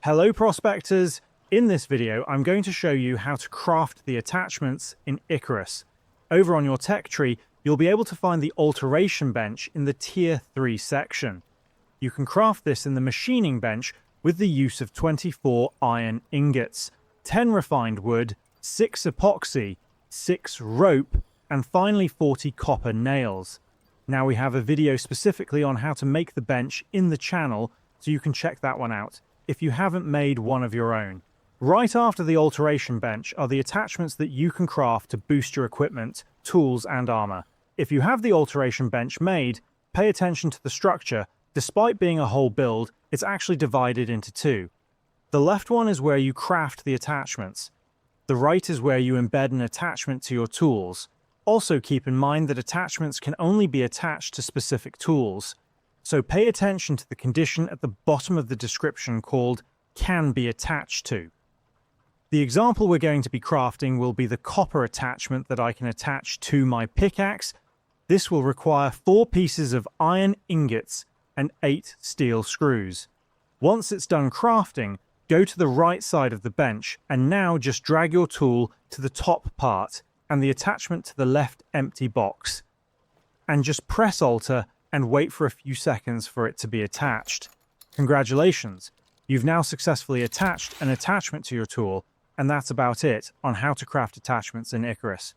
Hello prospectors! In this video, I'm going to show you how to craft the attachments in Icarus. Over on your tech tree, you'll be able to find the alteration bench in the Tier 3 section. You can craft this in the machining bench with the use of 24 iron ingots, 10 refined wood, 6 epoxy, 6 rope, and finally 40 copper nails. Now we have a video specifically on how to make the bench in the channel, so you can check that one out if you haven't made one of your own. Right after the alteration bench are the attachments that you can craft to boost your equipment, tools, and armor. If you have the alteration bench made, pay attention to the structure. Despite being a whole build, it's actually divided into two. The left one is where you craft the attachments. The right is where you embed an attachment to your tools. Also keep in mind that attachments can only be attached to specific tools, so pay attention to the condition at the bottom of the description called "can be attached to." The example we're going to be crafting will be the copper attachment that I can attach to my pickaxe. This will require 4 pieces of iron ingots and 8 steel screws. Once it's done crafting, go to the right side of the bench and now just drag your tool to the top part and the attachment to the left empty box. And just press Alt and wait for a few seconds for it to be attached. Congratulations! You've now successfully attached an attachment to your tool, and that's about it on how to craft attachments in Icarus.